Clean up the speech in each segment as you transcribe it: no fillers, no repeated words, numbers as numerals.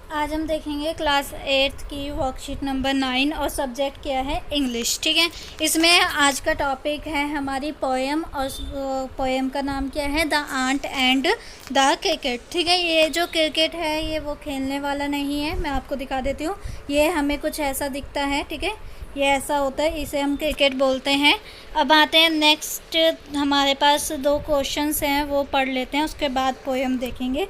आज हम देखेंगे क्लास 8 की वर्कशीट नंबर 9 और सब्जेक्ट क्या है इंग्लिश। ठीक है, इसमें आज का टॉपिक है हमारी पोएम और पोएम का नाम क्या है, the ant and the cricket. ठीक है, ये जो क्रिकेट है ये वो खेलने वाला नहीं है, मैं आपको दिखा देती हूँ। ये हमें कुछ ऐसा दिखता है, ठीक है, ये ऐसा होता है, इसे हम क्रिकेट बोलते हैं। अब आते हैं नेक्स्ट, हमारे पास 2 क्वेश्चंस हैं वो पढ़ लेते हैं, उसके बाद पोएम देखेंगे।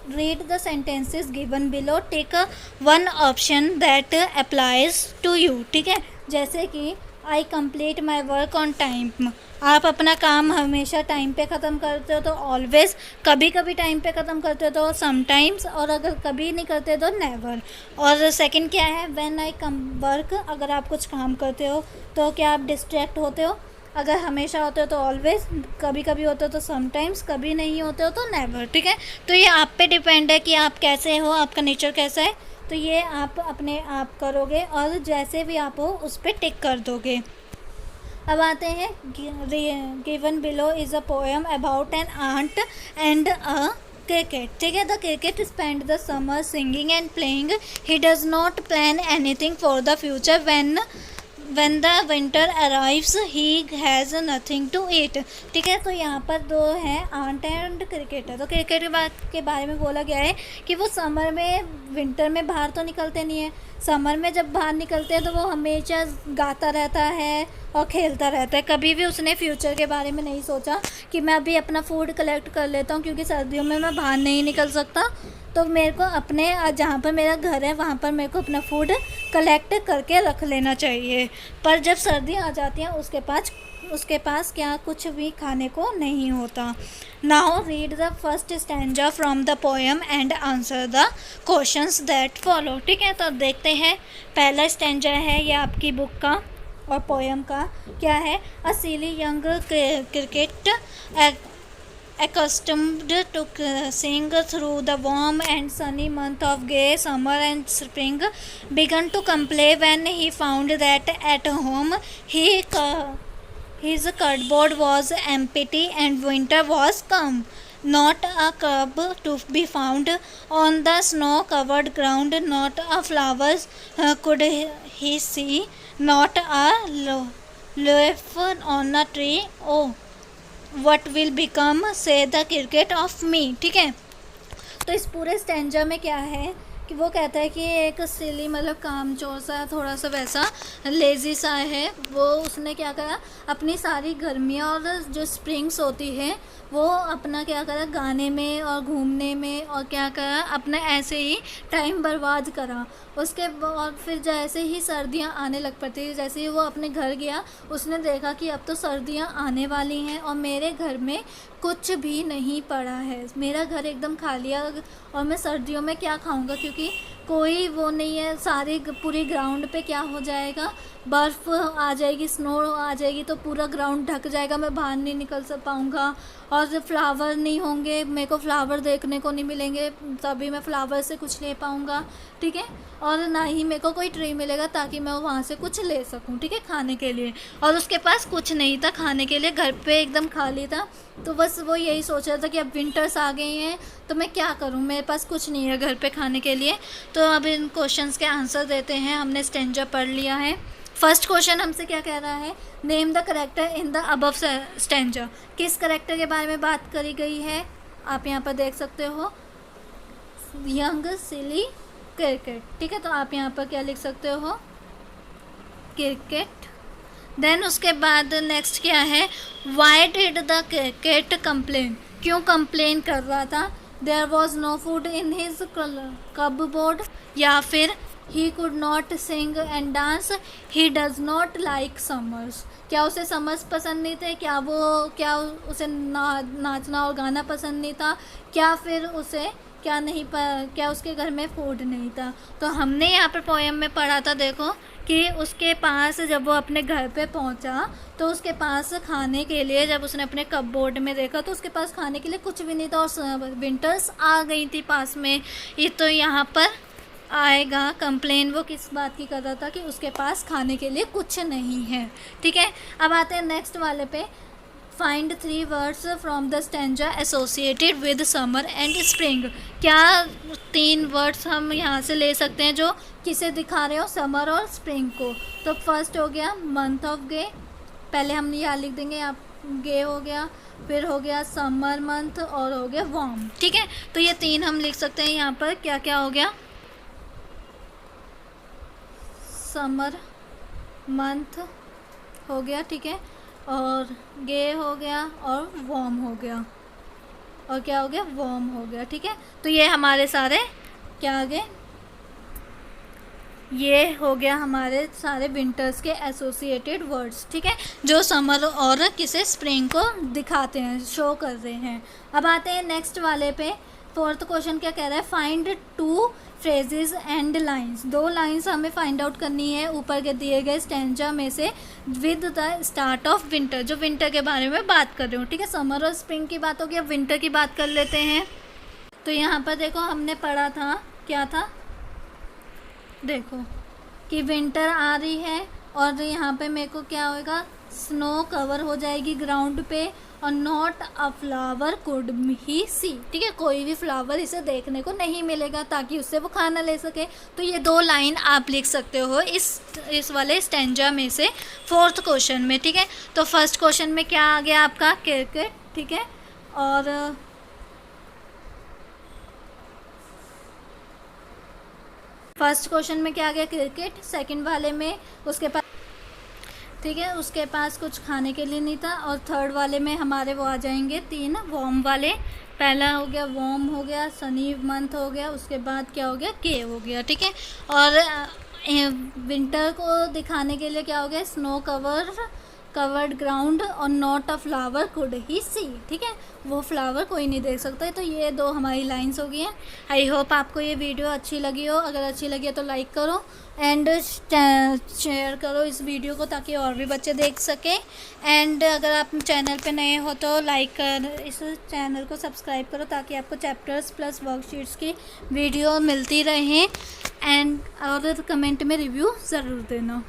Read the sentences given below. Take one option that applies to you. ठीक है, जैसे कि I complete my work on time. आप अपना काम हमेशा टाइम पे ख़त्म करते हो तो ऑलवेज़, कभी कभी टाइम पे ख़त्म करते हो तो समटाइम्स, और अगर कभी नहीं करते तो नेवर। और सेकंड क्या है, व्हेन आई कम वर्क, अगर आप कुछ काम करते हो तो क्या आप डिस्ट्रैक्ट होते हो, अगर हमेशा होते हो तो ऑलवेज़, कभी कभी होते हो तो समटाइम्स, कभी नहीं होते हो तो नेवर। ठीक है, तो ये आप पे डिपेंड है कि आप कैसे हो, आपका नेचर कैसा है, तो ये आप अपने आप करोगे और जैसे भी आप हो उस पर टिक कर दोगे। अब आते हैं, given below is a poem about an ant and a cricket. ठीक है, the cricket spend the summer singing and playing. He does not plan anything for the future. When the winter arrives he has nothing to eat. ठीक है, तो यहाँ पर 2 हैं, aunt and cricket है। तो क्रिकेट के बारे में बोला गया है कि वो समर में, विंटर में बाहर तो निकलते नहीं है, समर में जब बाहर निकलते हैं तो वो हमेशा गाता रहता है और खेलता रहता है। कभी भी उसने फ्यूचर के बारे में नहीं सोचा कि मैं अभी अपना फूड कलेक्ट कर लेता हूँ क्योंकि सर्दियों में मैं बाहर नहीं निकल सकता, तो मेरे को अपने जहाँ पर मेरा घर है वहाँ पर मेरे को अपना फूड कलेक्ट करके रख लेना चाहिए। पर जब सर्दियाँ आ जाती हैं उसके पास क्या कुछ भी खाने को नहीं होता। Now read the first stanza from the poem and answer the questions that follow. ठीक है, तो देखते हैं, पहला स्टैंजा है ये आपकी बुक का और पोएम का क्या है। A silly young cricket accustomed to sing through the warm and sunny month of gay summer and spring, began to complain when he found that at home his cupboard was empty and winter was come. Not a curb to be found on the snow-covered ground, not a flowers could he see, not a leaf on a tree. Oh, what will become say the cricket of me. ठीक है, तो इस पूरे stanza में क्या है कि वो कहता है कि एक सिली, मतलब कामचोर सा, थोड़ा सा वैसा लेज़ी सा है, वो उसने क्या करा, अपनी सारी गर्मियाँ और जो स्प्रिंग्स होती है वो अपना क्या करा, गाने में और घूमने में, और क्या करा, अपना ऐसे ही टाइम बर्बाद करा। उसके बाद फिर जैसे ही सर्दियाँ आने लग पड़ती, जैसे ही वो अपने घर गया उसने देखा कि अब तो सर्दियाँ आने वाली हैं और मेरे घर में कुछ भी नहीं पड़ा है, मेरा घर एकदम खाली है और मैं सर्दियों में क्या खाऊंगा, क्योंकि कोई वो नहीं है, सारी पूरी ग्राउंड पे क्या हो जाएगा, बर्फ़ आ जाएगी, स्नो आ जाएगी, तो पूरा ग्राउंड ढक जाएगा, मैं बाहर नहीं निकल पाऊँगा, और फ्लावर नहीं होंगे, मेरे को फ्लावर देखने को नहीं मिलेंगे, तभी मैं फ्लावर से कुछ ले पाऊँगा। ठीक है, और ना ही मेरे को कोई ट्री मिलेगा ताकि मैं वहाँ से कुछ ले सकूँ, ठीक है, खाने के लिए। और उसके पास कुछ नहीं था खाने के लिए, घर पे एकदम खाली था, तो बस वो यही सोच रहा था कि अब विंटर्स आ गई हैं तो मैं क्या करूं, मेरे पास कुछ नहीं है घर पे खाने के लिए। तो अब इन क्वेश्चंस के आंसर देते हैं, हमने स्टैंजा पढ़ लिया है। फर्स्ट क्वेश्चन हमसे क्या कह रहा है, name the character in the above stanza. किस करेक्टर के बारे में बात करी गई है, आप यहाँ पर देख सकते हो, यंग सिली क्रिकेट। ठीक है, तो आप यहाँ पर क्या लिख सकते हो, क्रिकेट। देन उसके बाद नेक्स्ट क्या है, why did the cricket complain, क्यों कंप्लेन कर रहा था, there was no food in his cupboard, या फिर he could not sing and dance, he does not like summers, क्या उसे समर्स पसंद नहीं थे, क्या उसे नाचना और गाना पसंद नहीं था, क्या फिर उसे क्या उसके घर में फूड नहीं था। तो हमने यहाँ पर पोएम में पढ़ा था, देखो कि उसके पास जब वो अपने घर पे पहुँचा तो उसके पास खाने के लिए, जब उसने अपने कपबोर्ड में देखा तो उसके पास खाने के लिए कुछ भी नहीं था और विंटर्स आ गई थी पास में। ये तो यहाँ पर आएगा कंप्लेन, वो किस बात की कर रहा था कि उसके पास खाने के लिए कुछ नहीं है। ठीक है, अब आते हैं नेक्स्ट वाले पे, find 3 words from the stanza associated with summer and spring. क्या 3 वर्ड्स हम यहाँ से ले सकते हैं जो किसे दिखा रहे हो, समर और स्प्रिंग को। तो फर्स्ट हो गया मंथ ऑफ गे, पहले हम यहाँ लिख देंगे, यहाँ गे हो गया, फिर हो गया समर मंथ और हो गया वार्म। ठीक है, तो ये 3 हम लिख सकते हैं यहाँ पर। क्या क्या हो गया, समर मंथ हो गया, ठीक है, और गे हो गया और वार्म हो गया, और क्या हो गया, वार्म हो गया। ठीक है, तो ये हमारे सारे क्या आ गए, ये हो गया हमारे सारे विंटर्स के एसोसिएटेड वर्ड्स। ठीक है, जो समर और किसे, स्प्रिंग को दिखाते हैं, शो कर रहे हैं। अब आते हैं नेक्स्ट वाले पे। फोर्थ क्वेश्चन क्या कह रहा है, find 2 phrases and lines. 2 lines हमें फाइंड आउट करनी है ऊपर के दिए गए स्टेंजा में से with the start of winter, जो विंटर के बारे में बात कर रही हूँ। ठीक है, समर और स्प्रिंग की बात होगी, अब विंटर की बात कर लेते हैं। तो यहाँ पर देखो हमने पढ़ा था, क्या था, देखो कि विंटर आ रही है और यहाँ पे मेरे को क्या होगा, स्नो कवर हो जाएगी ग्राउंड पे, और not a flower could he see. ठीक है, कोई भी फ्लावर इसे देखने को नहीं मिलेगा ताकि उससे वो खाना ले सके। तो ये 2 लाइन आप लिख सकते हो इस वाले स्टेंजा में से फोर्थ क्वेश्चन में। ठीक है, तो फर्स्ट क्वेश्चन में क्या आ गया आपका, क्रिकेट। ठीक है, और फर्स्ट क्वेश्चन में क्या आ गया, क्रिकेट। सेकंड वाले में उसके पास, ठीक है, उसके पास कुछ खाने के लिए नहीं था। और थर्ड वाले में हमारे वो आ जाएंगे 3 वार्म वाले। पहला हो गया वार्म हो गया, सनी मंथ हो गया, उसके बाद क्या हो गया, के हो गया। ठीक है, और विंटर को दिखाने के लिए क्या हो गया, स्नो कवर्ड ग्राउंड, और not a flower could he see. ठीक है, वो फ्लावर कोई नहीं देख सकता है। तो ये 2 हमारी लाइंस हो गई हैं। आई होप आपको ये वीडियो अच्छी लगी हो। अगर अच्छी लगी है तो लाइक करो एंड शेयर करो इस वीडियो को ताकि और भी बच्चे देख सकें। एंड अगर आप चैनल पे नए हो तो इस चैनल को सब्सक्राइब करो ताकि आपको चैप्टर्स प्लस वर्कशीट्स की वीडियो मिलती रहें। एंड और कमेंट में रिव्यू ज़रूर देना।